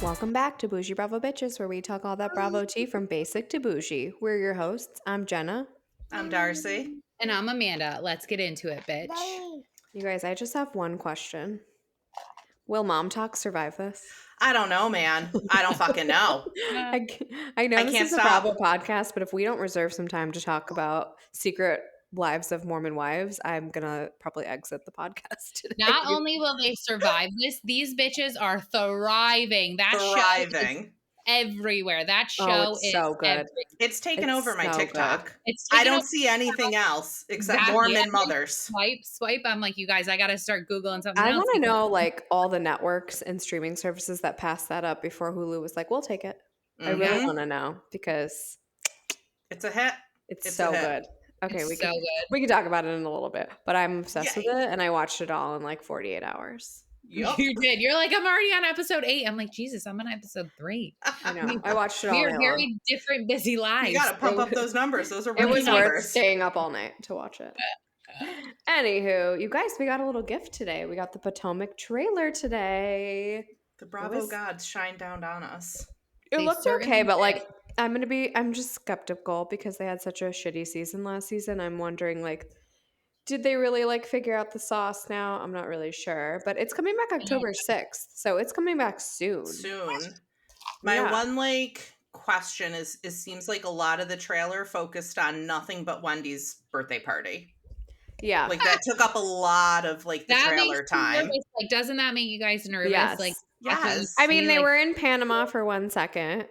Welcome back to Boujee Bravo Bitches, where we talk all that Bravo tea from basic to bougie. We're your hosts. I'm Jenna. I'm Darcy. And I'm Amanda. Let's get into it, bitch. You guys, I just have one question. Will MomTok survive this? I don't know, man. I don't fucking know. I know I this can't is a stop. Bravo podcast, but if we don't reserve some time to talk about secret lives of Mormon wives, I'm going to probably exit the podcast today. Not only will they survive this, these bitches are thriving. That show is everywhere. That show it's is so good. everywhere. It's taken over my so TikTok. good. It's I taken don't over see anything else except Exactly. Mormon mothers. Swipe. I'm like, you guys, I got to start Googling something I else. want to know like all the networks and streaming services that passed that up before Hulu was like, we'll take it. I really want to know because it's a hit. It's so good. Okay, we can talk about it in a little bit, but I'm obsessed with it, and I watched it all in like 48 hours. Yep. You did. You're like, I'm already on episode 8. I'm like, Jesus, I'm on episode 3. I know. I watched it all. We are very different, busy lives. You got to pump up those numbers. Those are it was numbers. worth staying up all night to watch it. Anywho, you guys, we got a little gift today. We got the Potomac trailer today. The Bravo gods shine down on us. It looked okay, but like I'm just skeptical because they had such a shitty season last season. I'm wondering like, did they really like figure out the sauce now? I'm not really sure, but it's coming back October 6th, so it's coming back soon. My one like question is it seems like a lot of the trailer focused on nothing but Wendy's birthday party. Yeah. Like that took up a lot of like the trailer time. Like, doesn't that make you guys nervous? Yes. Like, yes. I mean, they were in Panama for 1 second.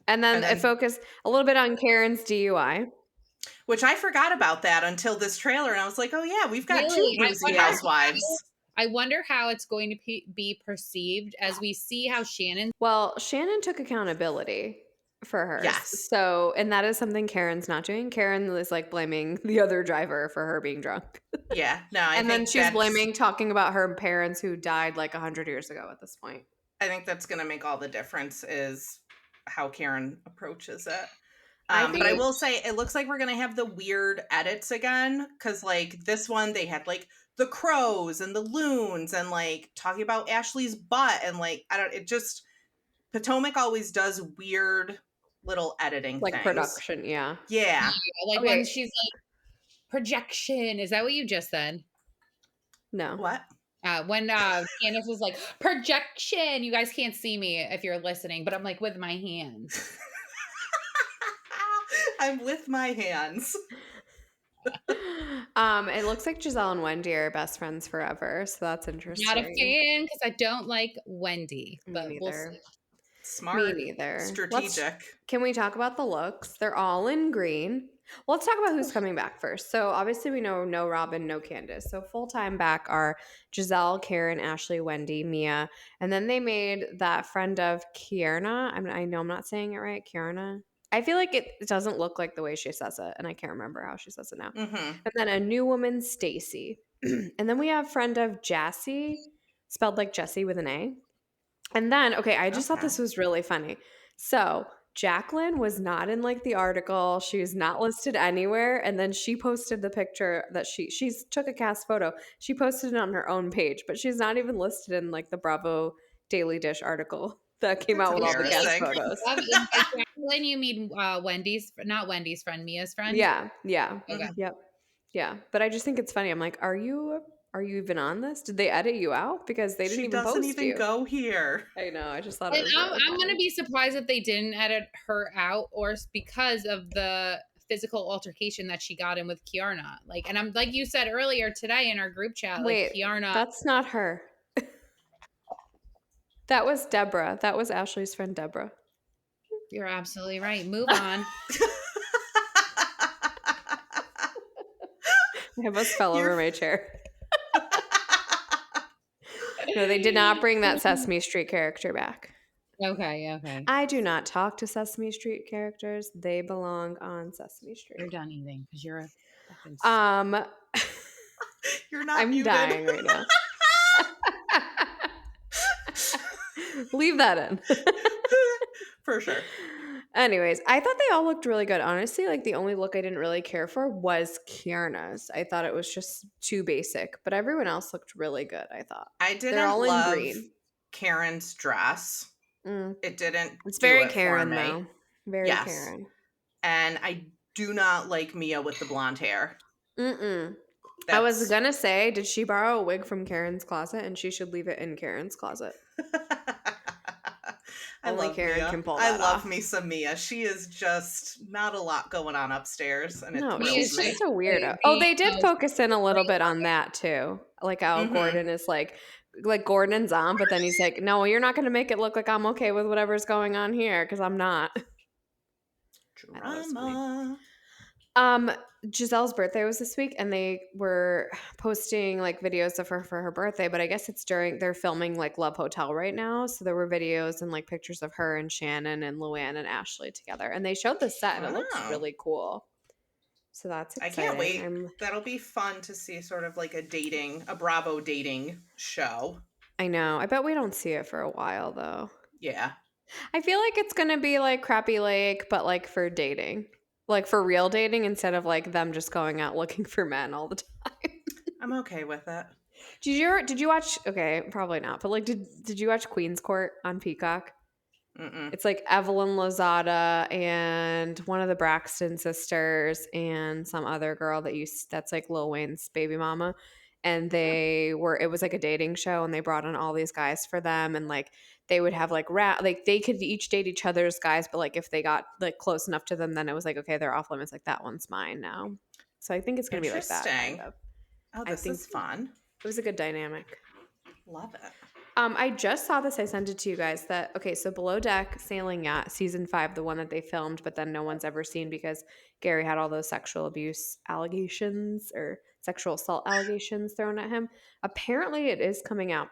And then it focused a little bit on Karen's DUI. Which I forgot about that until this trailer. And I was like, oh yeah, we've got 2 boozy housewives. I wonder how it's going to be perceived as we see how Shannon. Well, Shannon took accountability for her. Yes. So, and that is something Karen's not doing. Karen is like blaming the other driver for her being drunk. Yeah. No, and then she's talking about her parents who died like 100 years ago at this point. I think that's going to make all the difference is how Karen approaches it. But I will say it looks like we're going to have the weird edits again. Cause like this one, they had like the crows and the loons and like talking about Ashley's butt. And like, Potomac always does weird little editing like things. Production. Yeah. Yeah. Like when she's like projection. Is that what you just said? No. What? When Candace was like projection, you guys can't see me if you're listening, but I'm like with my hands. I'm with my hands. It looks like Giselle and Wendy are best friends forever, so that's interesting. Not a fan because I don't like Wendy, but we'll see. Smart. Me neither. Strategic. Can we talk about the looks? They're all in green. Well, let's talk about who's coming back first. So obviously we know no Robin, no Candace. So full-time back are Giselle, Karen, Ashley, Wendy, Mia. And then they made that friend of Kierna. I know I'm not saying it right. Kierna. I feel like it doesn't look like the way she says it. And I can't remember how she says it now. Mm-hmm. And then a new woman, Stacy. And then we have friend of Jassy, spelled like Jessie with an A. And then, I just thought this was really funny. So Jacqueline was not in like the article. She was not listed anywhere. And then she posted the picture that she took a cast photo. She posted it on her own page, but she's not even listed in like the Bravo Daily Dish article that came out with all the cast photos. Jacqueline, you mean Wendy's, not Wendy's friend, Mia's friend? Yeah. Okay. Yep. Yeah. But I just think it's funny. I'm like, are you even on this? Did they edit you out? Because they didn't even post you. She doesn't even go here. I know. I just thought it was I'm going to be surprised if they didn't edit her out or because of the physical altercation that she got in with Kiarna. Like, and I'm like you said earlier today in our group chat, wait, like Kiarna. That's not her. That was Deborah. That was Ashley's friend Deborah. You're absolutely right. Move on. I almost fell over my chair. No, they did not bring that Sesame Street character back. Okay. I do not talk to Sesame Street characters. They belong on Sesame Street. You're done eating because you're a fucking... You're not I'm muted. dying right now. Leave that in. For sure. Anyways, I thought they all looked really good. Honestly, like the only look I didn't really care for was Kiarna's. I thought it was just too basic, but everyone else looked really good, I thought. I didn't love Karen's dress. It didn't It's do very it for Karen, me. though. Very Yes. Karen. And I do not like Mia with the blonde hair. I was going to say, did she borrow a wig from Karen's closet? And she should leave it in Karen's closet. I Only love Karen Mia. can pull I that love off. me some Mia. She is just not a lot going on upstairs, and it No, thrills she's me. just a weirdo. Oh, they did focus in a little bit on that too. Like how Gordon is like Gordon's on, but then he's like, no, you're not going to make it look like I'm okay with whatever's going on here because I'm not. Drama. Giselle's birthday was this week, and they were posting like videos of her for her birthday, but I guess it's they're filming like Love Hotel right now, so there were videos and like pictures of her and Shannon and Luann and Ashley together, and they showed the set and it looks really cool. So that's exciting. I can't wait. That'll be fun to see, sort of like a Bravo dating show. I know. I bet we don't see it for a while though. Yeah. I feel like it's gonna be like Crappy Lake, but like for dating. Like for real dating instead of like them just going out looking for men all the time. I'm okay with it. Did you watch, okay, probably not, but like did you watch Queen's Court on Peacock? Mm-mm. It's like Evelyn Lozada and one of the Braxton sisters and some other girl that's like Lil Wayne's baby mama. And it was like a dating show, and they brought in all these guys for them, and like they would have like they could each date each other's guys, but like if they got like close enough to them, then it was like, okay, they're off limits, like that one's mine now. So I think it's gonna be like that kind of. Oh, this is fun. It was a good dynamic. Love it. I just saw this. I sent it to you guys. So Below Deck Sailing Yacht season 5, the one that they filmed, but then no one's ever seen because Gary had all those sexual abuse allegations or sexual assault allegations thrown at him. Apparently, it is coming out.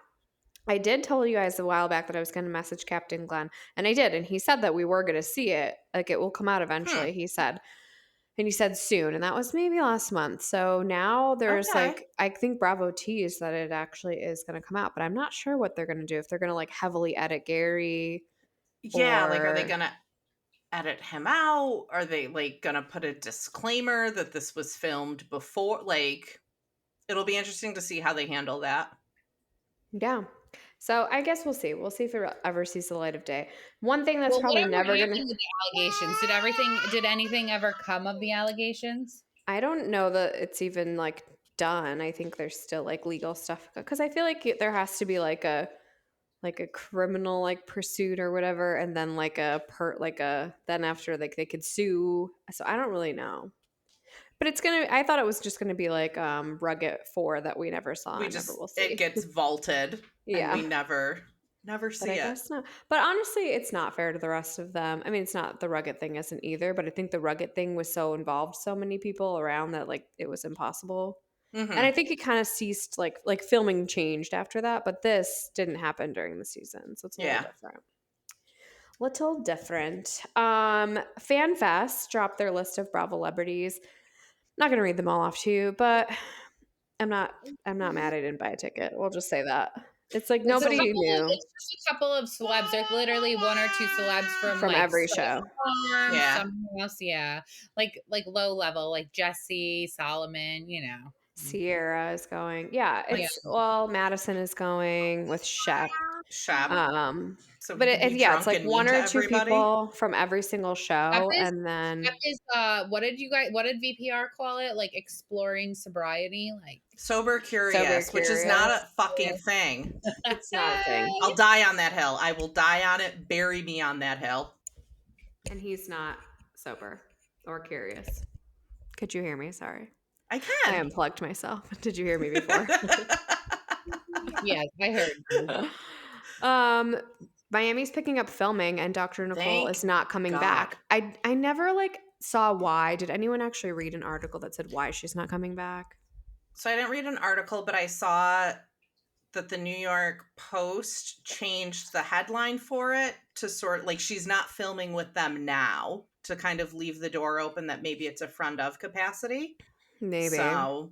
I did tell you guys a while back that I was going to message Captain Glenn, and I did, and he said that we were going to see it. Like it will come out eventually. He said. And he said soon, and that was maybe last month. So now there's like, I think Bravo teased that it actually is going to come out, but I'm not sure what they're going to do. If they're going to like heavily edit Gary. Yeah, like are they going to edit him out? Are they like going to put a disclaimer that this was filmed before? Like, it'll be interesting to see how they handle that. Yeah. So I guess we'll see. We'll see if it ever sees the light of day. One thing that's probably never going to. Allegations. Did anything ever come of the allegations? I don't know that it's even like done. I think there's still like legal stuff because I feel like there has to be like a criminal like pursuit or whatever, and then like then after like they could sue. So I don't really know. But I thought it was just gonna be like Rugged 4 that we never saw. Never will see. It gets vaulted. Yeah. And we never see it. Guess not. But honestly, it's not fair to the rest of them. I mean, it's not the Rugged thing isn't either, but I think the Rugged thing was so involved so many people around that like it was impossible. Mm-hmm. And I think it kind of ceased like filming changed after that, but this didn't happen during the season. So it's a little different. FanFest dropped their list of Bravo celebrities. Not going to read them all off to you, but I'm not mad I didn't buy a ticket. We'll just say that. It's like nobody knew. It's just a couple of celebs. There's literally one or two celebs from like, every show. Something else, yeah. Like low level, like Jesse, Solomon, you know. Sierra is going. Yeah, Madison is going with Shep. So but it's like one or two people from every single show, and then what did VPR call it? Like exploring sobriety, like sober curious, which is not a fucking thing. It's not a thing. I'll die on that hill. I will die on it. Bury me on that hill. And he's not sober or curious. Could you hear me? Sorry. I can. I unplugged myself. Did you hear me before? Yes, I heard. Miami's picking up filming, and Dr. Nicole is not coming back. I never saw why. Did anyone actually read an article that said why she's not coming back? So I didn't read an article, but I saw that the New York Post changed the headline for it to she's not filming with them now, to kind of leave the door open that maybe it's a friend of capacity. Maybe. So,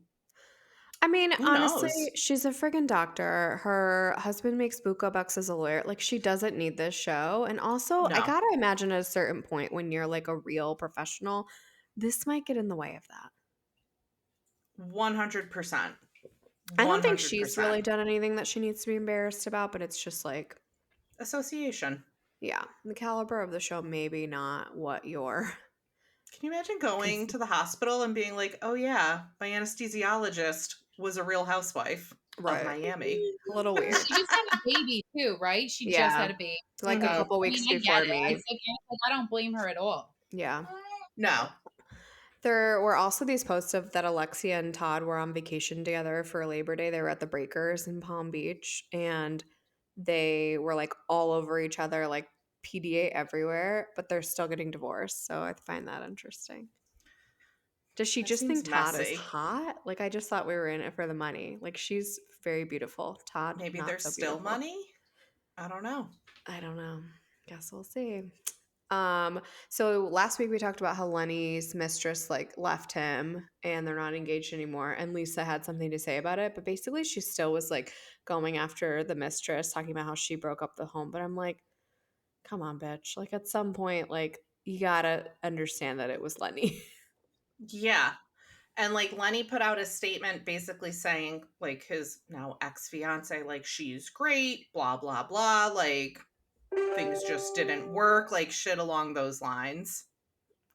I mean, honestly, she's a friggin' doctor. Her husband makes buco bucks as a lawyer. Like, she doesn't need this show. And also, I gotta imagine at a certain point when you're like a real professional, this might get in the way of that. 100%. I don't think she's really done anything that she needs to be embarrassed about, but it's just like association. Yeah, the caliber of the show, maybe not what you're. Can you imagine going to the hospital and being like, oh yeah, my anesthesiologist was a Real Housewife of Miami. A little weird. She just had a baby too, right? She just Yeah. had a baby. Like a couple weeks I get before it. me. I don't blame her at all. Yeah. No. There were also these posts of that Alexia and Todd were on vacation together for Labor Day. They were at the Breakers in Palm Beach, and they were like all over each other, like PDA everywhere, but they're still getting divorced. So I find that interesting. Does she That just think seems Todd is messy. hot? Like, I just thought we were in it for the money. Like, she's very beautiful. Todd, Maybe not there's so still beautiful. money? I don't know. I don't know. Guess we'll see. So last week we talked about how Lenny's mistress like left him and they're not engaged anymore. And Lesa had something to say about it, but basically she still was like going after the mistress, talking about how she broke up the home. But I'm like, come on, bitch. Like at some point, like you gotta understand that it was Lenny. Yeah. And like Lenny put out a statement basically saying like his now ex-fiance, like she's great, blah, blah, blah. Like things just didn't work, like shit along those lines.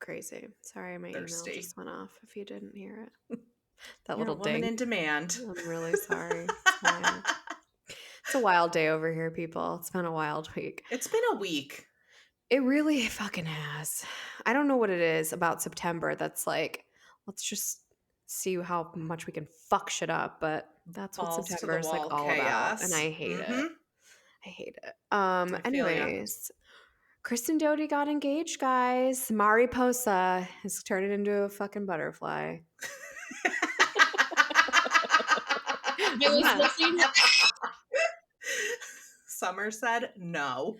Crazy. Sorry, my email Thirsty. just went off if you didn't hear it. That You're a little woman ding. in demand. I'm really sorry. It's wild. It's a wild day over here, people. It's been a wild week. It's been a week. It really fucking has. I don't know what it is about September that's like, let's just see how much we can fuck shit up, but that's what Balls to September the is like wall all about, and chaos. I hate Mm-hmm. it. I hate it. I feel ya. Anyways, Kristen Doute got engaged, guys. Mariposa has turned it into a fucking butterfly. I was listening. Summer said no.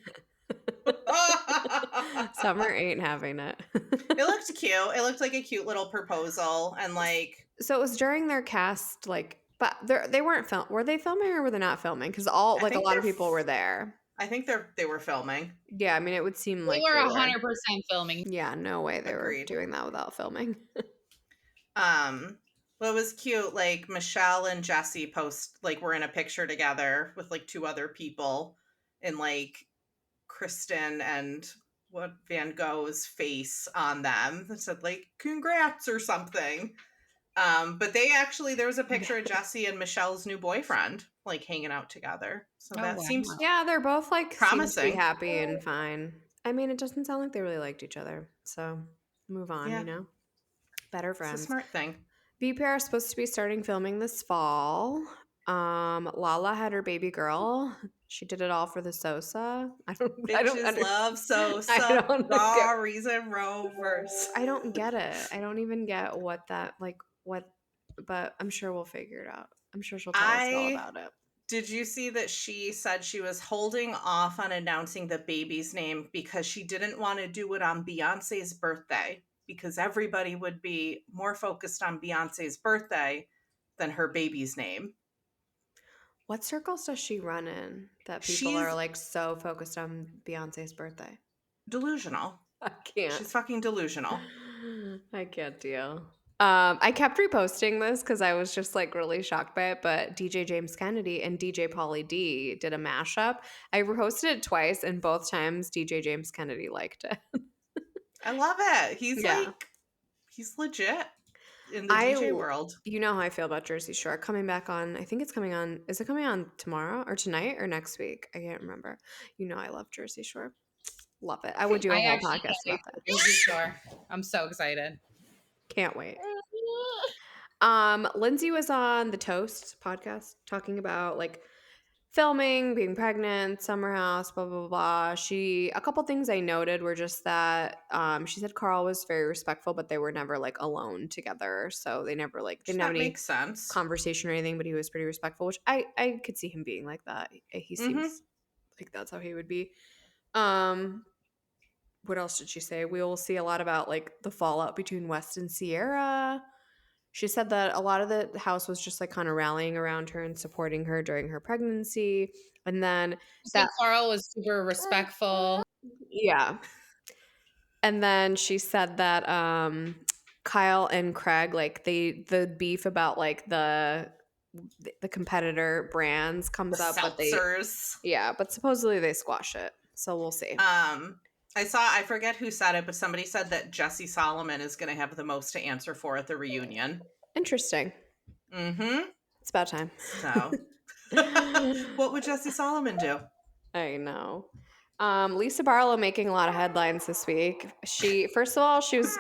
Summer ain't having it. It looked cute. It looked like a cute little proposal, and like so it was during their cast, like, but they weren't were they filming or were they not filming? Because all like a lot of people were there. I think they were filming. Yeah, I mean, it would seem like they they were were 100% filming. Yeah, no way they Agreed. were doing that without filming. Well, it was cute. Like Michelle and Jesse post like we're in a picture together with like two other people, and like Kristen and what Van Gogh's face on them that said like congrats or something. But they actually there was a picture of Jesse and Michelle's new boyfriend like hanging out together. So that seems yeah, they're both like promising. seem to be happy and fine. I mean, it doesn't sound like they really liked each other. So move on, you know. Better friends. It's a smart thing. VPR is supposed to be starting filming this fall. Lala had her baby girl. She did it all for the Sosa. Bitches love Sosa. Rarries and Rovers. I don't get it. I don't even get what that but I'm sure we'll figure it out. I'm sure she'll tell us all about it. Did you see that she said she was holding off on announcing the baby's name because she didn't want to do it on Beyonce's birthday because everybody would be more focused on Beyonce's birthday than her baby's name? What circles does she run in that people are like so focused on Beyonce's birthday? Delusional. I can't. She's fucking delusional. I can't deal. I kept reposting this because I was just like really shocked by it, but DJ James Kennedy and DJ Pauly D did a mashup. I reposted it twice, and both times DJ James Kennedy liked it. I love it. He's he's legit in the DJ world. You know how I feel about Jersey Shore coming back on. I think it's coming on. Is it coming on tomorrow or tonight or next week? I can't remember. You know I love Jersey Shore. Love it. I would do a whole podcast about that. Jersey Shore. I'm so excited. Can't wait. Lindsay was on the Toast podcast talking about like filming, being pregnant, summer house, blah blah blah. A couple things I noted were just that she said Carl was very respectful, but they were never like alone together, so they never like didn't have any conversation or anything. But he was pretty respectful, which I could see him being like that. He seems like that's how he would be. What else did she say? We will see a lot about like the fallout between West and Sierra. She said that a lot of the house was just like kind of rallying around her and supporting her during her pregnancy. And then Carl was super respectful. Yeah. And then she said that Kyle and Craig, like the beef about like the competitor brands comes up, seltzers. but supposedly they squash it. So we'll see. I forget who said it, but somebody said that Jesse Solomon is going to have the most to answer for at the reunion. Interesting. Mm-hmm. It's about time. So, what would Jesse Solomon do? I know. Lesa Barlow making a lot of headlines this week. First of all, she was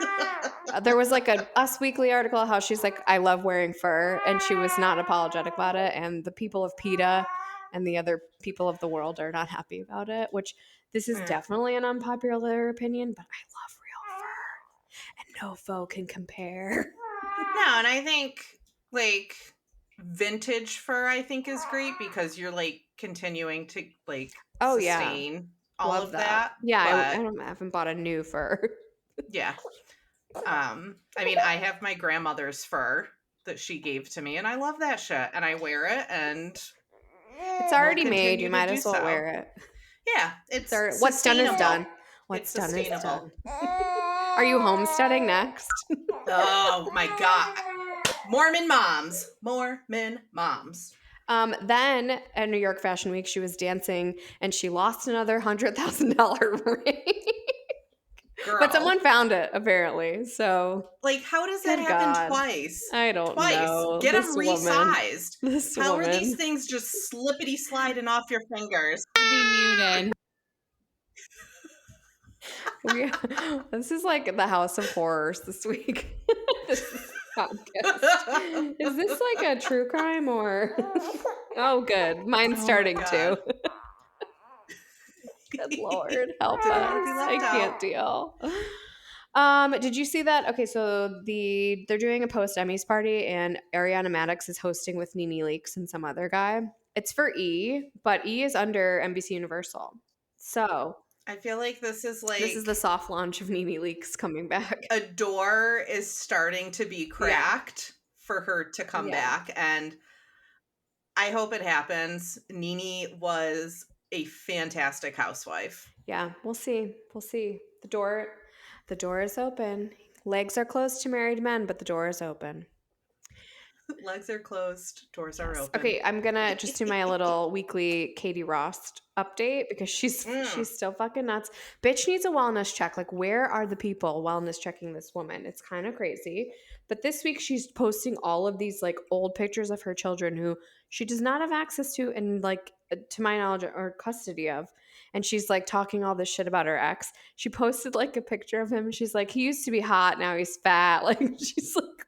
there was like a Us Weekly article how she's like, I love wearing fur, and she was not apologetic about it. And the people of PETA and the other people of the world are not happy about it, which this is definitely an unpopular opinion, but I love real fur. And no foe can compare. No, and I think like vintage fur I think is great because you're like continuing to like sustain all love of that. Yeah, but I haven't bought a new fur. yeah. I mean, I have my grandmother's fur that she gave to me, and I love that shit, and I wear it, and it's already made. You might as well wear it. Yeah, it's what's done is done. What's done is done. Are you homesteading next? Oh my God. Mormon moms. Then at New York Fashion Week, she was dancing and she lost another $100,000 ring. Girl. But someone found it apparently. So like, how does that happen twice? I don't know. Get them resized. How woman. are these things just slippity sliding off your fingers? Be muted. This is like the House of Horrors this week. This podcast. Is this like a true crime or? Oh, good. Mine's starting to. Good Lord, help us! I can't deal. Did you see that? Okay, so they're doing a post Emmys party, and Ariana Madix is hosting with Nene Leakes and some other guy. It's for E, but E is under NBC Universal. So I feel like this is the soft launch of Nene Leakes coming back. A door is starting to be cracked for her to come back, and I hope it happens. Nene was a fantastic housewife. Yeah, we'll see. We'll see. The door is open. Legs are closed to married men, but the door is open. Legs are closed, doors are open. Okay, I'm gonna just do my little weekly Katie Ross update because she's still fucking nuts. Bitch needs a wellness check. Like, where are the people wellness checking this woman? It's kind of crazy. But this week she's posting all of these like old pictures of her children who she does not have access to and like to my knowledge or custody of. And she's like talking all this shit about her ex. She posted like a picture of him and she's like, he used to be hot, now he's fat. Like she's like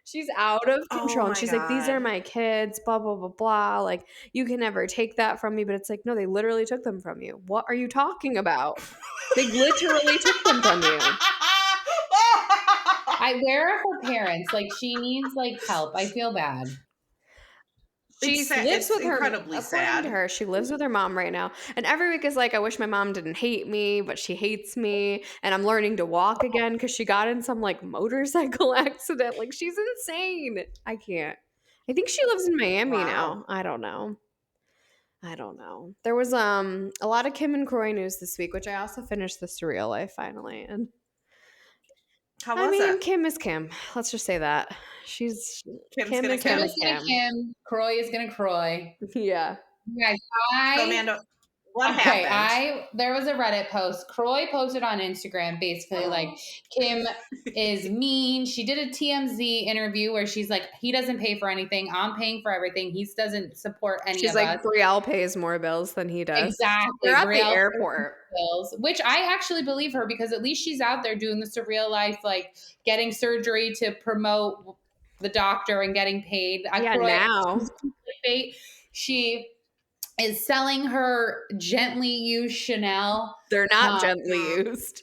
she's out of control. And she's like, these are my kids, blah, blah, blah, blah. Like, you can never take that from me. But it's like, no, they literally took them from you. What are you talking about? They literally took them from you. Where are her parents? Like, she needs like help. I feel bad. She lives with her. Incredibly sad. To her, she lives with her mom right now, and every week is like, I wish my mom didn't hate me, but she hates me, and I'm learning to walk again because she got in some like motorcycle accident. Like she's insane. I can't. I think she lives in Miami now. I don't know. There was a lot of Kim and Croy news this week, which I also finished the Surreal Life finally, and how was it? Kim is Kim. Let's just say that. Kim is gonna Kim. Croy is gonna Croy. Yeah. Guys, so Amanda, what happened? There was a Reddit post. Croy posted on Instagram basically like Kim is mean. She did a TMZ interview where she's like, he doesn't pay for anything. I'm paying for everything. He doesn't support any of us. She's like, Brielle pays more bills than he does. Exactly. They're at the airport. Bills, which I actually believe her because at least she's out there doing the surreal life, like getting surgery to promote the doctor and getting paid. Now. She is selling her gently used Chanel. They're not gently used.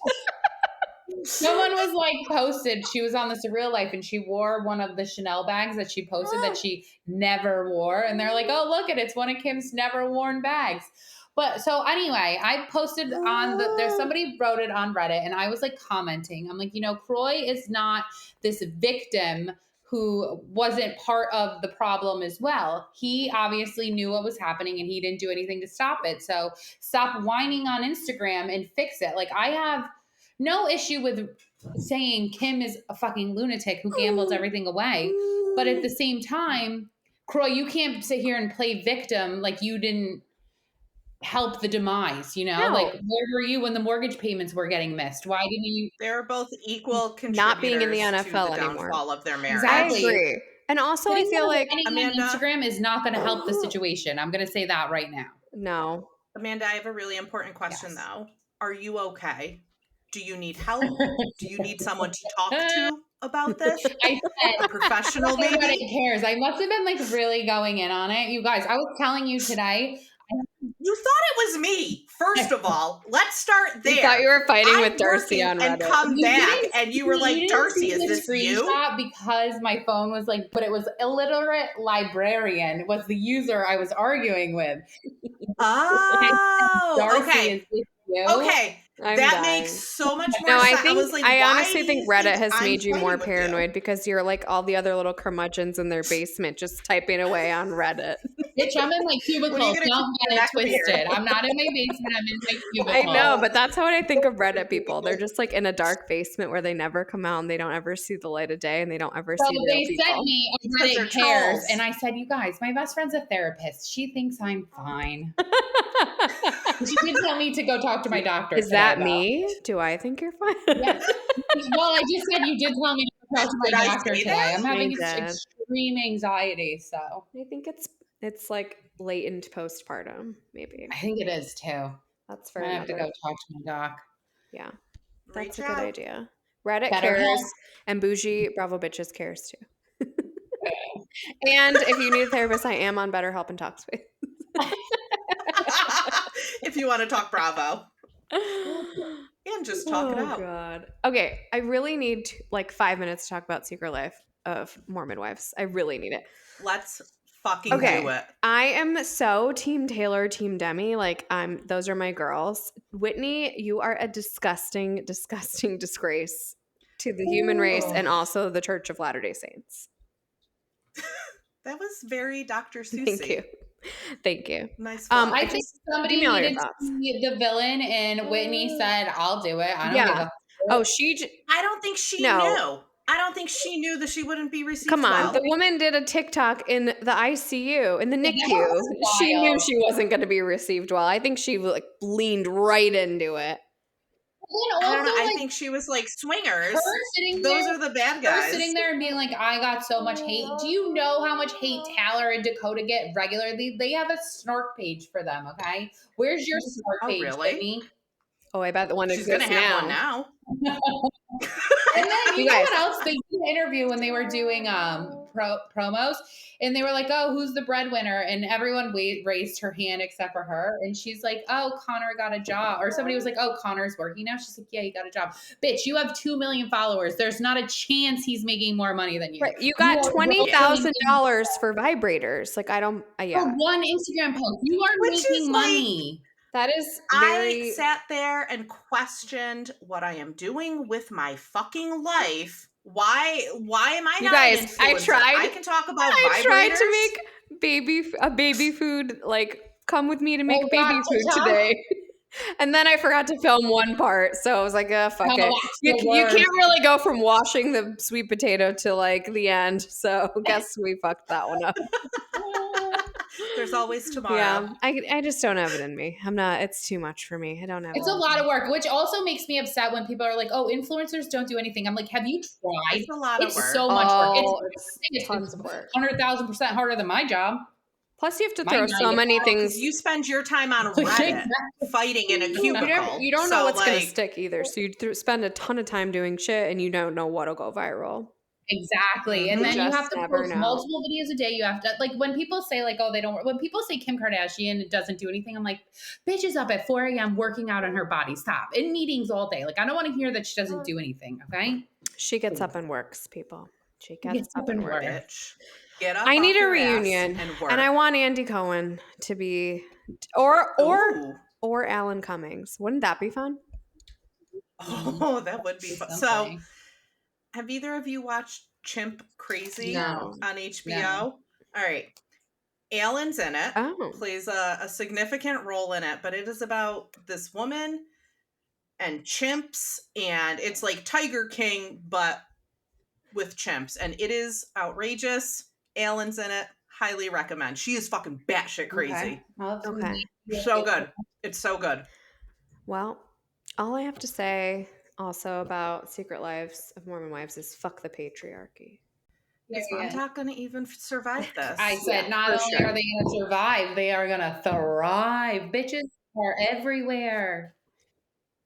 Someone was like posted, she was on the Surreal Life and she wore one of the Chanel bags that she posted that she never wore. And they're like, oh, look it's one of Kim's never worn bags. But so anyway, I posted on there's somebody wrote it on Reddit and I was like commenting. I'm like, Croy is not this victim who wasn't part of the problem as well. He obviously knew what was happening and he didn't do anything to stop it. So stop whining on Instagram and fix it. Like I have no issue with saying Kim is a fucking lunatic who gambles everything away. But at the same time, Croy, you can't sit here and play victim like you didn't help the demise, you know? No. Like, where were you when the mortgage payments were getting missed? Why didn't you? They're both equal contributors Not being in the to NFL the anymore. downfall of their marriage. I Exactly. agree. And also, I Putting feel like Amanda on Instagram is not going to help the situation. I'm going to say that right now. no. Amanda, I have a really important question Yes. though. Are you okay? Do you need help? Do you need someone to talk to about this? I said, A professional, nobody maybe? cares. I must have been like really going in on it. You guys, I was telling you today. You thought it was me. First of all, let's start there. You thought you were fighting with I'm Darcy working on and Reddit. come You back, didn't and you were like, didn't Darcy, see is the this you? screenshot because my phone was like, but it was illiterate librarian was the user I was arguing with. Oh, Darcy, okay. is this you? Okay. I'm That dying. makes so much more No, sense. I was like, I why honestly do think you Reddit has I'm made you more fighting with paranoid because you're like all the other little curmudgeons in their basement just typing away on Reddit. Bitch, I'm in my cubicle. gonna Don't do get it back of here? twisted. I'm not in my basement. I'm in my I cubicle. know, but that's how I think of Reddit people. They're just like in a dark basement where they never come out and they don't ever see the light of day and they don't ever So see real they people. sent me a Because they're Reddit cares, trolls. and I said, "You guys, my best friend's a therapist. She thinks I'm fine. She did tell me to go talk to my doctor. Is today, that though. me? Do I think you're fine? Yes. Well, I just said you did tell me to go talk to my Did I doctor say today. that? I'm having You did. extreme anxiety, so I think it's like latent postpartum, maybe. I think it is too. That's for I have to another. go talk to my doc. Yeah, Reach that's a out. good idea. Reddit Better cares help. and Boujee Bravo Bitches cares too. And if you need a therapist, I am on BetterHelp and Talkspace. If you want to talk Bravo. And just talk it out. Oh God. Okay, I really need like 5 minutes to talk about Secret Life of Mormon Wives. I really need it. Let's fucking do it. I am so Team Taylor, Team Demi. Like those are my girls. Whitney, you are a disgusting, disgusting disgrace to the human race and also the Church of Latter-day Saints. That was very Dr. Seussy. Thank you. Thank you. Nice. I think somebody email your needed to thoughts. be the villain, and Whitney said, "I'll do it. I don't give a." Oh, I don't think she knew. I don't think she knew that she wouldn't be received. Come on, well. the woman did a TikTok in the ICU, in the NICU. She knew she wasn't going to be received well. I think she like leaned right into it. I don't know. I think she was like swingers. Those are the bad guys. Her sitting there and being like, "I got so much hate." Do you know how much hate Tyler and Dakota get regularly? They have a snark page for them. Okay, where's your snark page? Really? Whitney? Oh, I bet the one she's gonna have one now. And then you know what else? They did an interview when they were doing promos, and they were like, "Oh, who's the breadwinner?" And everyone raised her hand except for her, and she's like, "Oh, Connor got a job." Or somebody was like, "Oh, Connor's working now." She's like, "Yeah, he got a job." Bitch, you have 2 million followers. There's not a chance he's making more money than you. Right. You got $20,000 for vibrators. Like I don't. For one Instagram post, you are making money. That is I sat there and questioned what I am doing with my fucking life. Why am I you not guys, an influencer? I can talk about vibrators. I tried to make a baby food, like come with me to make baby food today. And then I forgot to film one part. So I was like, fuck it. You can't really go from washing the sweet potato to like the end. So guess we fucked that one up. There's always tomorrow. Yeah, I just don't have it in me. It's too much for me. I don't have it. It's a lot of work, which also makes me upset when people are like, "Oh, influencers don't do anything." I'm like, have you tried? It's a lot of work. It's so much work. It's tons of work. 100,000% harder than my job. Plus, you have to throw so many things. You spend your time on Reddit fighting in a cubicle. You don't know what's going to stick either. So you spend a ton of time doing shit and you don't know what'll go viral. Exactly. And then you have to post multiple videos a day. You have to, like, when people say, like, oh, they don't, when people say Kim Kardashian doesn't do anything, I'm like, bitch is up at 4 a.m. working out on her body. Stop. In meetings all day. Like, I don't want to hear that she doesn't do anything. Okay. She gets up and works, people. She gets up and works. Get up. I need a reunion, and I want Andy Cohen to be, or Alan Cummings. Wouldn't that be fun? Oh, that would be fun. So, have either of you watched Chimp Crazy on HBO? No. All right. Alan's in it. Plays a significant role in it, but it is about this woman and chimps, and it's like Tiger King, but with chimps, and it is outrageous. Alan's in it. Highly recommend. She is fucking batshit crazy. Okay. So good. It's so good. Well, all I have to say also about Secret Lives of Mormon Wives is fuck the patriarchy. Is MomTok going to even survive this? I said not only are they going to survive, they are going to thrive. Bitches are everywhere.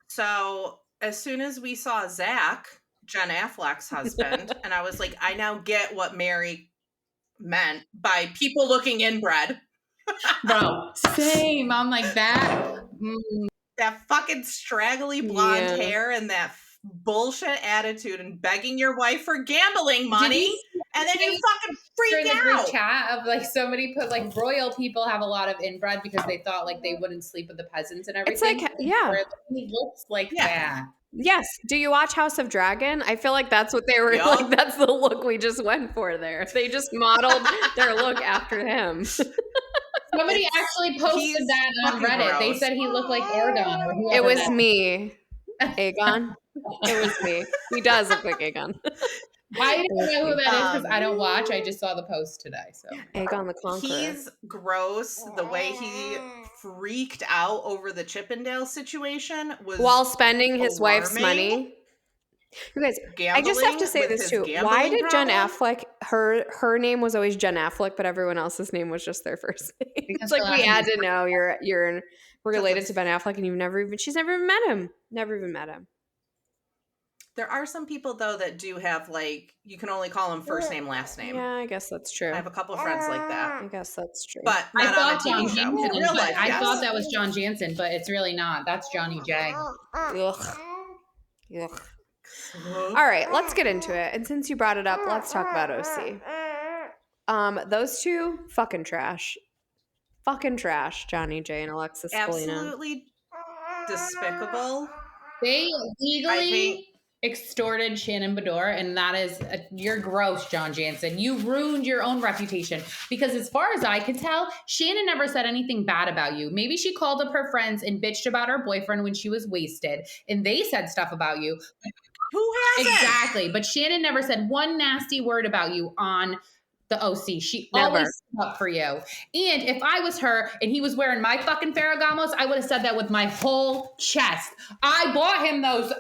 So as soon as we saw Zach, Jen Affleck's husband, and I was like, I now get what Mary meant by people looking inbred. Bro, same. I'm like that. That fucking straggly blonde hair and that bullshit attitude and begging your wife for gambling money, and then you fucking freak out. Group chat of like somebody put like royal people have a lot of inbred because they thought like they wouldn't sleep with the peasants and everything. It's like, yeah, he looks like that. Yes. Do you watch House of Dragon? I feel like that's what they were like. That's the look we just went for there. They just modeled their look after him. Somebody actually posted that on Reddit. Gross. They said he looked like Aegon. Or whoever it was me. Aegon. It was me. He does look like Aegon. I don't know who that is because I don't watch. I just saw the post today. So Aegon the Conqueror. He's gross. The way he freaked out over the Chippendale situation was while spending his wife's money. You guys, I just have to say this too. Why did Jen Affleck, her name was always Jen Affleck, but everyone else's name was just their first name? It's like we had to know you're related to Ben Affleck and she's never even met him. Never even met him. There are some people though that do have like, you can only call them first name, last name. Yeah, I guess that's true. I have a couple of friends like that. I guess that's true. But I thought John Jansen, in real life, I thought that was John Jansen, but it's really not. That's Johnny J. Ugh. Ugh. All right, let's get into it. And since you brought it up, let's talk about OC. Those two, fucking trash. Fucking trash, Johnny J and Alexis Spolina. Absolutely despicable. They legally extorted Shannon Bedore, and that is you're gross, John Jansen. You ruined your own reputation because as far as I could tell, Shannon never said anything bad about you. Maybe she called up her friends and bitched about her boyfriend when she was wasted, and they said stuff about you. Who hasn't? Exactly, but Shannon never said one nasty word about you on the OC. She always stood up for you. And if I was her and he was wearing my fucking Ferragamos, I would have said that with my whole chest. I bought him those.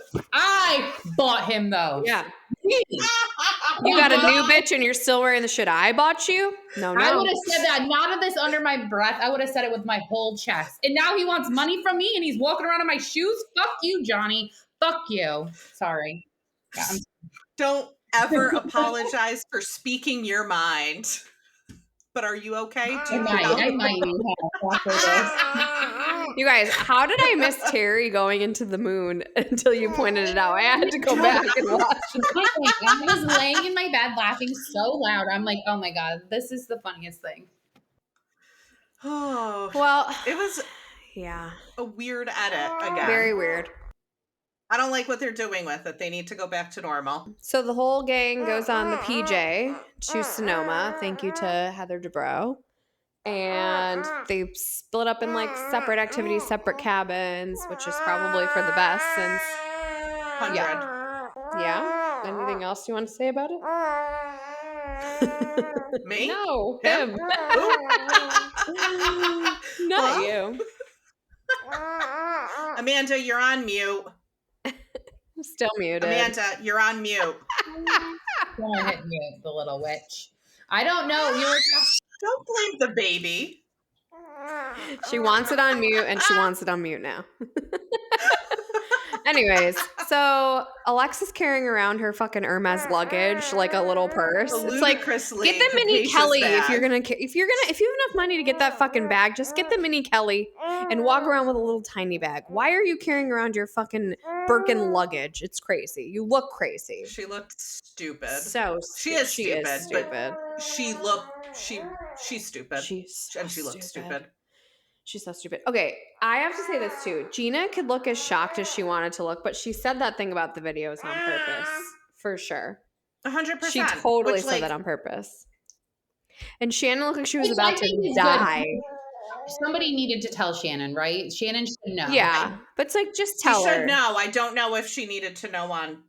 Yeah. You got a new bitch and you're still wearing the shit I bought you? No. I would have said that, not of this under my breath. I would have said it with my whole chest. And now he wants money from me and he's walking around in my shoes? Fuck you, Johnny. Fuck you. Sorry. Yeah, don't ever apologize for speaking your mind. But are you okay? I might need help after this. You guys, how did I miss Terry going into the moon until you pointed it out? I had to go back and watch. I was laying in my bed laughing so loud. I'm like, oh my God, this is the funniest thing. Oh, well, it was a weird edit again. Very weird. I don't like what they're doing with it. They need to go back to normal. So the whole gang goes on the PJ to Sonoma. Thank you to Heather Dubrow. And they split up in like separate activities, separate cabins, which is probably for the best since 100. Yeah. Anything else you want to say about it? Me? No, him. Not you. Amanda, you're on mute. I'm still muted. Amanda, you're on mute. Don't hit mute, the little witch. I don't know. Don't blame the baby. She wants it on mute, and she wants it on mute now. Anyways, so Alexa's carrying around her fucking Hermes luggage like a little purse. It's like, get the mini Kelly bag. if you have enough money to get that fucking bag, just get the mini Kelly and walk around with a little tiny bag. Why are you carrying around your fucking Birkin luggage? It's crazy. You look crazy. She looked stupid. She is stupid. But she's stupid. She looks stupid. She's so stupid. Okay, I have to say this too. Gina could look as shocked as she wanted to look, but she said that thing about the videos on purpose. For sure. 100%. She totally said that on purpose. And Shannon looked like she was about to die. Somebody needed to tell Shannon, right? Shannon should know. Yeah, but it's like, just tell her. She should know. I don't know if she needed to know on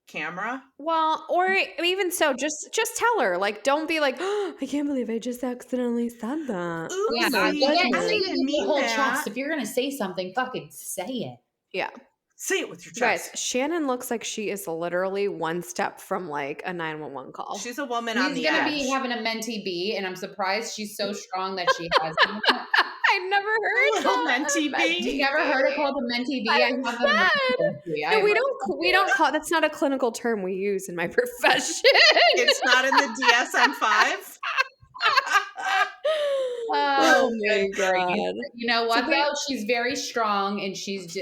camera. Well, or even so, just tell her. Like, don't be like, oh, I can't believe I just accidentally said that. Yeah, Oopsie, Oh my I goodness. didn't your mean whole that. chest. If you're gonna say something, fucking say it. Yeah. Say it with your Guys, chest. Shannon looks like she is literally one step from like a 911 call. She's a woman on She's the gonna edge. be having a mentee bee, and I'm surprised she's so strong that she has one. I've never heard Little that. mentee bee. You never heard it called a mentee bee? I have them in the No, we don't call that's not a clinical term we use in my profession. It's not in the DSM-5. Oh my god. You know what though? She's very strong, and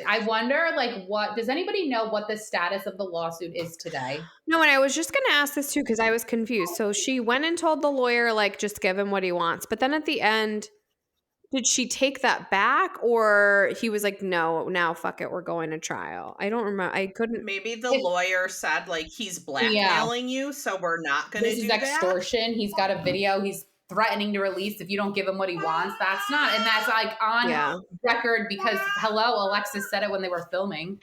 I wonder, like, what does anybody know what the status of the lawsuit is today? No, and I was just gonna ask this too because I was confused. So she went and told the lawyer, like, just give him what he wants. But then at the end, did she take that back, or he was like, no, now fuck it, we're going to trial? I don't remember. I couldn't. Maybe the lawyer said, like, he's blackmailing you, so we're not going to do that. This is extortion. He's got a video. He's threatening to release if you don't give him what he wants. That's not, and that's like on record because, hello, Alexis said it when they were filming.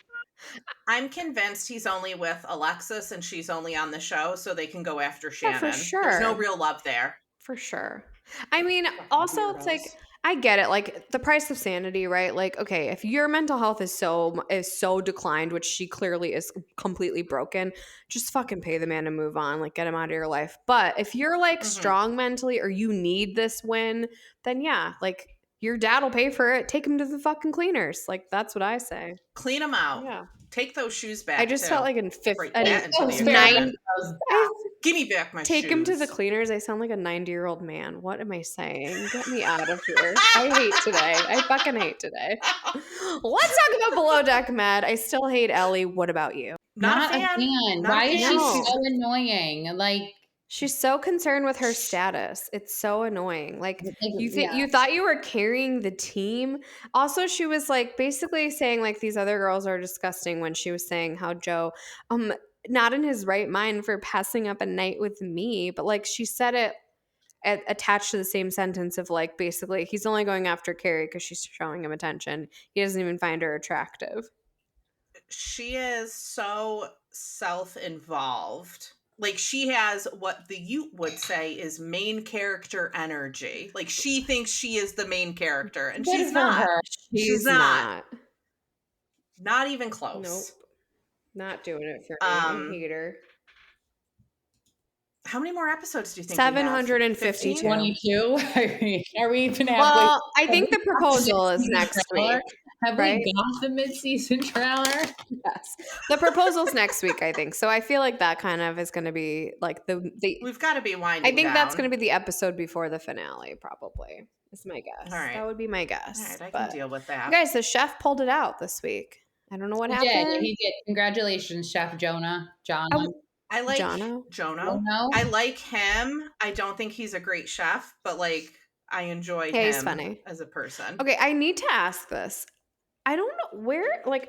I'm convinced he's only with Alexis and she's only on the show so they can go after Shannon. For sure. There's no real love there. For sure. I mean, also, it's like, I get it. Like, the price of sanity, right? Like, okay, if your mental health is so declined, which she clearly is completely broken, just fucking pay the man to move on. Like, get him out of your life. But if you're, like, strong mentally or you need this win, then yeah, like, your dad will pay for it. Take him to the fucking cleaners. Like, that's what I say. Clean him out. Yeah. Take those shoes back. I just felt like in fifth, give me back my take shoes. him to the cleaners. I sound like a 90-year-old man. What am I saying? Get me out of here. I hate today. I fucking hate today. Let's talk about Below Deck Med. I still hate Ellie. What about you? Not a fan. Why is she so annoying? Like, she's so concerned with her status. It's so annoying. Like, you thought you were carrying the team. Also, she was like basically saying like these other girls are disgusting when she was saying how Joe not in his right mind for passing up a night with me, but like she said it attached to the same sentence of like basically he's only going after Carrie because she's showing him attention. He doesn't even find her attractive. She is so self-involved. Like, she has what the Ute would say is main character energy. Like, she thinks she is the main character, and she's not. She's not. Not even close. Nope. Not doing it for me. I hate her. How many more episodes do you think 752. 22? Are we even halfway? Well, I think the proposal is next week. Have we got the mid-season trailer? Yes. The proposal's next week, I think. So I feel like that kind of is going to be like the we've got to be winding I think down. That's going to be the episode before the finale, probably. Is my guess. All right. That would be my guess. All right, I can deal with that. Guys, the chef pulled it out this week. I don't know what happened. He did. Congratulations, Chef Jonah. I like Jono. I like him. I don't think he's a great chef, but like I enjoy him he's funny as a person. Okay, I need to ask this. I don't know where, like,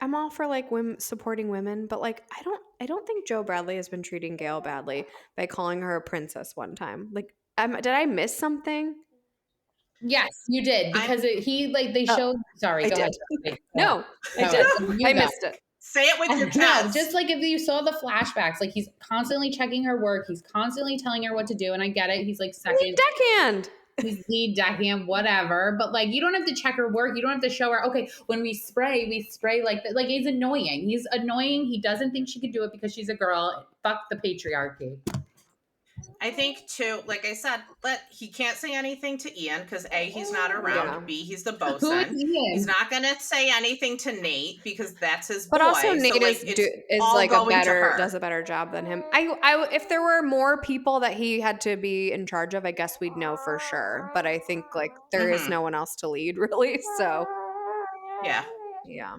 I'm all for like women supporting women, but like I don't think Joe Bradley has been treating Gail badly by calling her a princess one time. Like, did I miss something? Yes, you did because they showed. Sorry, go ahead. No, I did. I missed it. Say it with your chest. Just like if you saw the flashbacks, like he's constantly checking her work. He's constantly telling her what to do. And I get it. He's like second deckhand. He's lead deckhand, whatever. But like, you don't have to check her work. You don't have to show her, okay, when we spray like that. Like, he's annoying. He's annoying. He doesn't think she could do it because she's a girl. Fuck the patriarchy. I think too, like I said, he can't say anything to Ian because A, he's not around. Yeah. B, he's the bosun. He's not gonna say anything to Nate because that's his boy. But also Nate so, like, is like does a better job than him. I if there were more people that he had to be in charge of, I guess we'd know for sure. But I think like there is no one else to lead really. So yeah,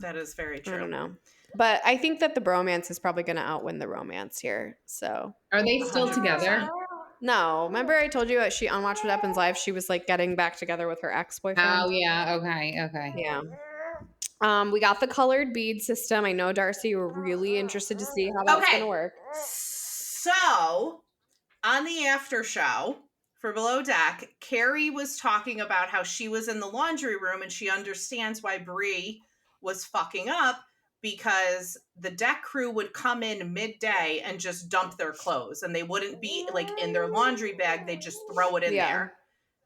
that is very true. I don't know. But I think that the bromance is probably going to outwin the romance here. So are they still 100%. Together? No. Remember I told you on Watch What Happens Live, she was like getting back together with her ex-boyfriend. Oh yeah. Okay. Yeah. We got the colored bead system. I know, Darcy, you were really interested to see how that's going to work. So on the after show for Below Deck, Carrie was talking about how she was in the laundry room and she understands why Bree was fucking up because the deck crew would come in midday and just dump their clothes, and they wouldn't be like in their laundry bag. They just throw it in there.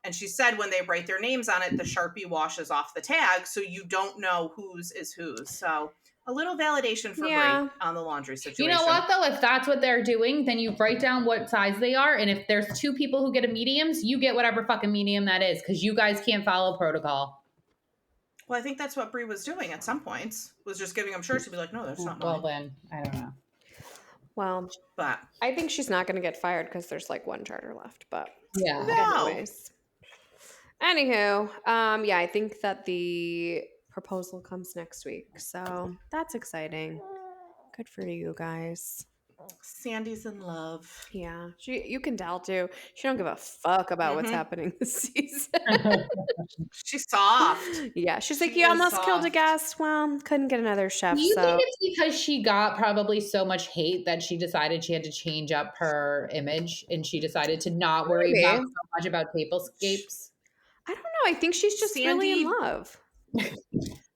And she said when they write their names on it, the Sharpie washes off the tag, so you don't know whose is whose. So a little validation for Brie on the laundry situation. You know what, though? If that's what they're doing, then you write down what size they are. And if there's 2 people who get a mediums, you get whatever fucking medium that is, because you guys can't follow protocol. Well, I think that's what Brie was doing at some points, was just giving them shirts to be like, no, that's not mine. Well, then, I don't know. Well, but I think she's not going to get fired because there's like 1 charter left. But yeah. Anyways. Anywho, yeah, I think that the proposal comes next week. So that's exciting. Good for you guys. Sandy's in love. Yeah, you can tell too. She don't give a fuck about what's happening this season. She's soft. Yeah, she's like, you almost killed a guest. Well, couldn't get another chef. Do you think it's because she got probably so much hate that she decided she had to change up her image, and she decided to not worry about so much about tablescapes? I don't know. I think she's just really in love.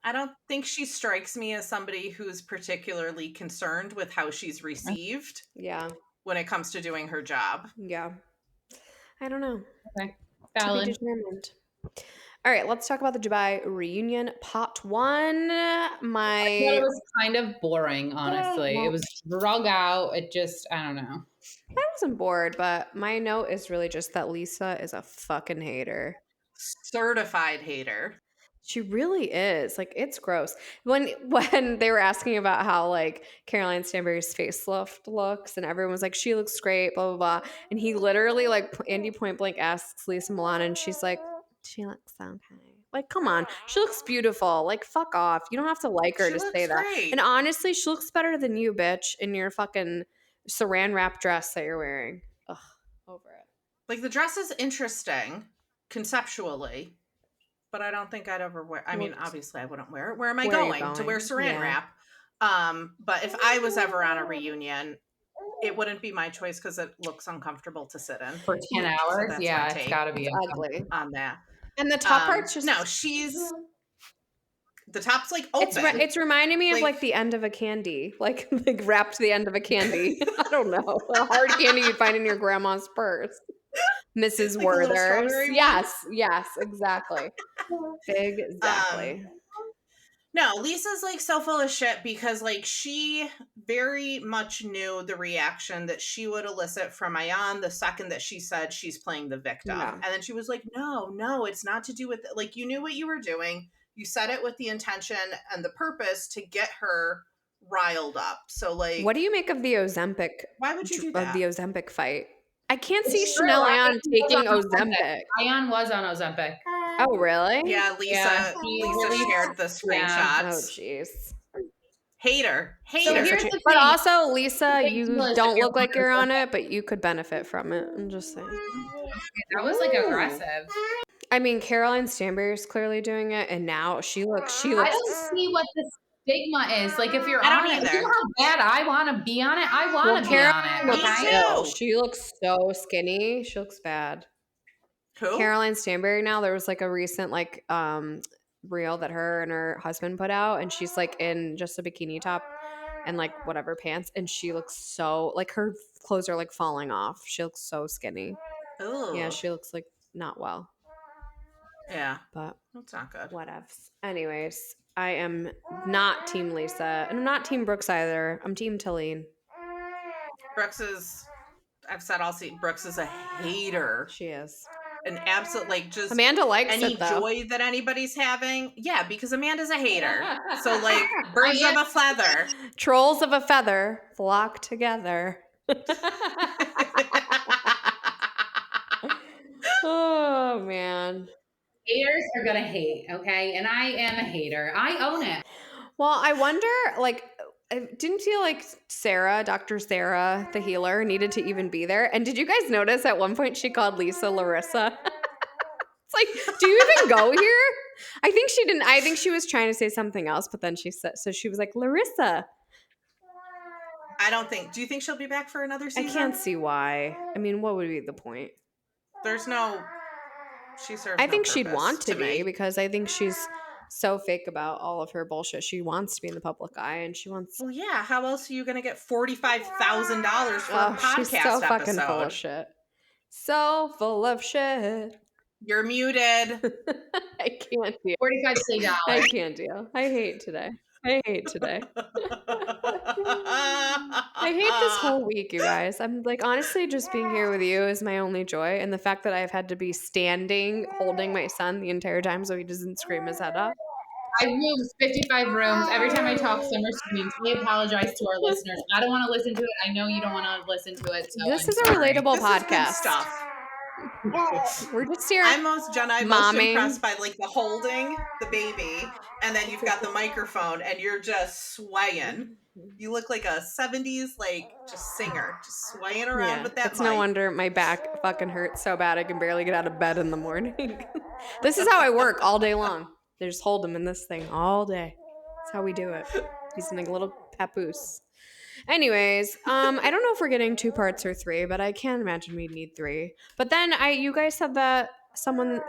I don't think she strikes me as somebody who's particularly concerned with how she's received. Yeah. When it comes to doing her job. Yeah. I don't know. Okay. Valid. To be determined. All right, let's talk about the Dubai reunion part 1. I thought it was kind of boring, honestly. It was drug out. It just, I don't know. I wasn't bored, but my note is really just that Lesa is a fucking hater. Certified hater. She really is. Like, it's gross. When they were asking about how, like, Caroline Stanbury's facelift looks, and everyone was like, she looks great, blah, blah, blah. And he literally, like, Andy point blank asks Lesa Milan, and she's like, she looks okay. Like, come on. She looks beautiful. Like, fuck off. You don't have to like her to say that. Great. And honestly, she looks better than you, bitch, in your fucking saran wrap dress that you're wearing. Ugh, over it. Like, the dress is interesting conceptually, but I don't think I'd ever wear. I mean, obviously I wouldn't wear it. Where am I going? To wear saran wrap? But if I was ever on a reunion, it wouldn't be my choice because it looks uncomfortable to sit in for 10 hours. So yeah, it's got to be ugly on that. And the top part's just the top's like open. It's reminding me of like the end of a candy, like wrapped to the end of a candy. I don't know, a hard candy you'd find in your grandma's purse. Mrs. Like Werther's. Yes, exactly. Exactly. No, Lisa's like so full of shit because like she very much knew the reaction that she would elicit from Ayan the second that she said she's playing the victim. Yeah. And then she was like, no, it's not to do with it. Like, you knew what you were doing. You said it with the intention and the purpose to get her riled up. So like, what do you make of the Ozempic? Why would you do that? Of the Ozempic fight? I can't see Chanel Ayan taking Ozempic. Ayan was on Ozempic. Oh, really? Yeah, Lesa shared the screenshots. Yeah. Oh, jeez. Hater. So but also, Lesa, you don't look like you're on it, but you could benefit from it. I'm just saying. That was like aggressive. I mean, Caroline Stanbury is clearly doing it, and now she looks. I don't see what the stigma is. Like, if you're on it, you know how bad I want to be on it. I want to be on it. Okay? She looks so skinny. She looks bad. Who? Caroline Stanbury. Now there was like a recent like reel that her and her husband put out, and she's like in just a bikini top and like whatever pants, and she looks so like her clothes are like falling off. She looks so skinny. Ooh. Yeah, she looks like not well. Yeah, but that's not good. Whatevs. Anyways, I am not Team Lesa, and I'm not Team Brooks either. I'm Team Talene. Brooks is. I've said I'll see. Brooks is a hater. She is. An absolute, like, just Amanda likes any it, though. joy that anybody's having. Yeah, because Amanda's a hater. So, like, birds of a feather. Trolls of a feather flock together. Oh, man. Haters are going to hate, okay? And I am a hater. I own it. Well, I wonder, like, I didn't feel like Dr. Sarah, the healer, needed to even be there. And did you guys notice at one point she called Lesa Larissa? It's like, do you even go here? I think she didn't. I think she was trying to say something else, but then she said, so she was like, Larissa. I don't think. Do you think she'll be back for another season? I can't see why. I mean, what would be the point? There's no. She serves. I think she'd want to be because I think she's so fake about all of her bullshit. She wants to be in the public eye, and she wants. Well, yeah. How else are you going to get $45,000 for a podcast she's so fucking episode? full of shit. So full of shit. You're muted. I can't deal. $45 I can't deal. I hate today. I hate this whole week, you guys. I'm like, honestly, just being here with you is my only joy. And the fact that I've had to be standing, holding my son the entire time so he doesn't scream his head off. I moved 55 rooms. Every time I talk summer screams, I apologize to our listeners. I don't want to listen to it. I know you don't want to listen to it. So this is a relatable podcast. Stuff. We're just here. I'm most impressed by like the holding the baby, and then you've got the microphone, and you're just swaying. You look like a 70s like just singer, just swaying around with that. It's no wonder my back fucking hurts so bad I can barely get out of bed in the morning. This is how I work all day long. They just hold him in this thing all day. That's how we do it. He's like a little papoose. Anyways, I don't know if we're getting 2 parts or 3, but I can't imagine we'd need 3. But then you guys said that someone,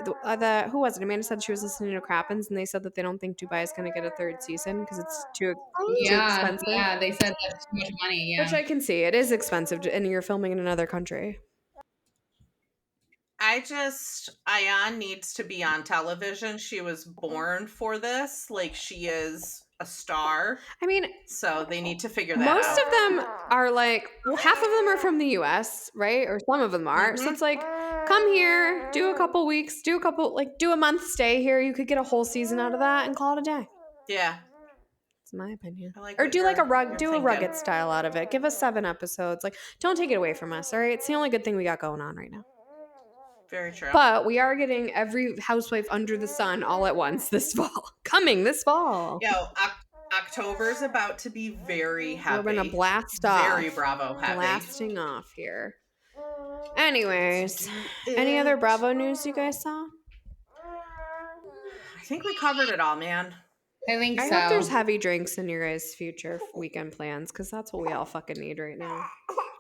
who was it? Amanda said she was listening to Crappens, and they said that they don't think Dubai is going to get a 3rd season because it's too expensive. Yeah, they said that's too much money. Yeah, which I can see. It is expensive, and you're filming in another country. Ayan needs to be on television. She was born for this. Like, she is a star. I mean, so they need to figure that out. Most of them are like, well, half of them are from the US, right? Or some of them are. So it's like, come here, do a couple weeks, do a month stay here. You could get a whole season out of that and call it a day. Yeah. It's my opinion. Or do like a rugged style out of it. Give us 7 episodes. Like, don't take it away from us, all right? It's the only good thing we got going on right now. Very true. But we are getting every housewife under the sun all at once this fall. Coming this fall. Yo, October's about to be very heavy. We're gonna blast off. Very Bravo heavy. Blasting off here. Anyways, any other Bravo news you guys saw? I think we covered it all, man. I think so. I hope there's heavy drinks in your guys' future weekend plans, because that's what we all fucking need right now.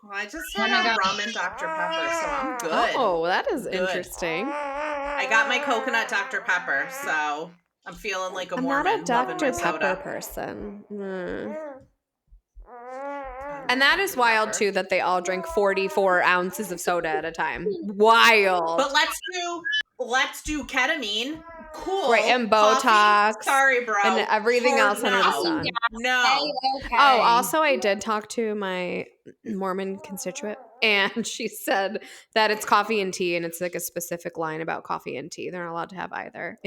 Well, I just had a rum and Dr. Pepper, so I'm good. Oh, that is interesting. I got my coconut Dr. Pepper, so I'm feeling like a Mormon. I'm not a Dr. Pepper person. And that is wild, too, that they all drink 44 ounces of soda at a time. Wild. But let's do ketamine. Cool. Right, and Botox. Coffee. Sorry, bro. And everything else under the sun. No. Okay. Oh, also, I did talk to my Mormon constituent, and she said that it's coffee and tea, and it's like a specific line about coffee and tea. They're not allowed to have either.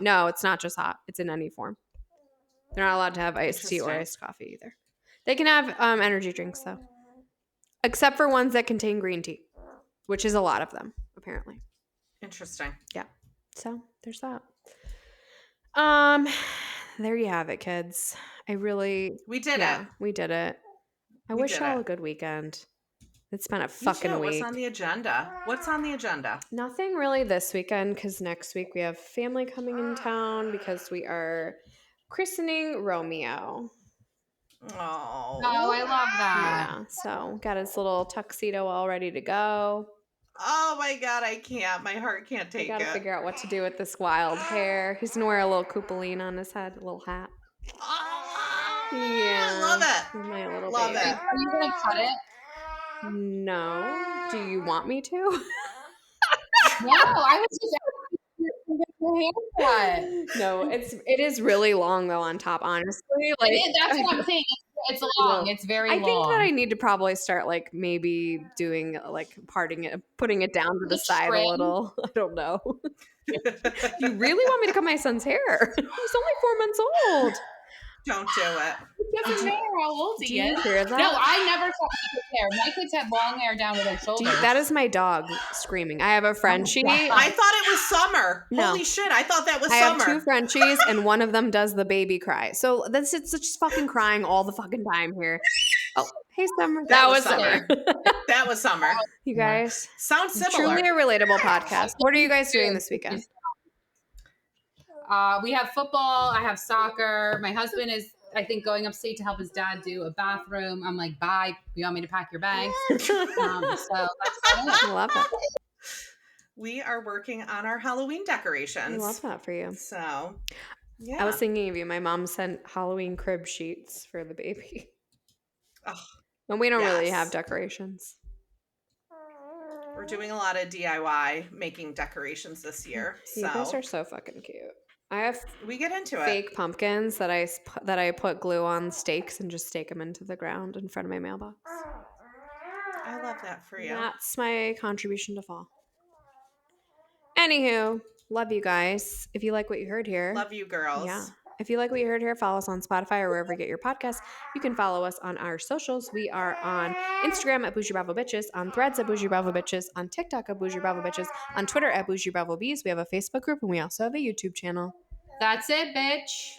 No, it's not just hot. It's in any form. They're not allowed to have iced tea or iced coffee either. They can have energy drinks, though. Except for ones that contain green tea, which is a lot of them, apparently. Interesting. Yeah. So there's that. There you have it, kids. We did it. We did it. I wish y'all a good weekend. It's been a fucking week. What's on the agenda? Nothing really this weekend, because next week we have family coming in town because we are christening Romeo. Oh, I love that. Yeah. So got his little tuxedo all ready to go. Oh my God, I can't. My heart can't take it. I gotta figure out what to do with this wild hair. He's gonna wear a little coupoline on his head, a little hat. Oh, yeah. I love it. My little love baby. it. Are you gonna cut it? No. Do you want me to? No, I was just asking No, it is really long though on top, honestly. Like that's what I'm saying. It's long. It's very long. I think that I need to probably start like maybe doing like parting it, putting it down to the side a little. I don't know. You really want me to cut my son's hair? He's only 4 months old. Don't do it. It doesn't matter how old he is. Do you hear that? No, I never saw his hair. My kids had long hair down to their shoulders. That is my dog screaming. I have a Frenchie. I thought it was summer. No. Holy shit, I thought that was I summer. have 2 Frenchies, and one of them does the baby cry. So it's just fucking crying all the fucking time here. Oh, hey, Summer. That was summer. That was summer. You guys. Sounds similar. Truly a relatable podcast. What are you guys doing this weekend? We have football. I have soccer. My husband is, I think, going upstate to help his dad do a bathroom. I'm like, bye. You want me to pack your bags? So that's I love it. We are working on our Halloween decorations. I love that for you. So I was thinking of you. My mom sent Halloween crib sheets for the baby. Oh, and we don't really have decorations. We're doing a lot of DIY making decorations this year. You guys are so fucking cute. We get into fake pumpkins that I put glue on stakes and just stake them into the ground in front of my mailbox. I love that for you. That's my contribution to fall. Anywho, love you guys. If you like what you heard here. Love you, girls. Yeah. If you like what you heard here, follow us on Spotify or wherever you get your podcasts. You can follow us on our socials. We are on Instagram at Boujee Bravo Bitches, on Threads at Boujee Bravo Bitches, on TikTok at Boujee Bravo Bitches, on Twitter at Boujee Bravo Bees. We have a Facebook group and we also have a YouTube channel. That's it, bitch.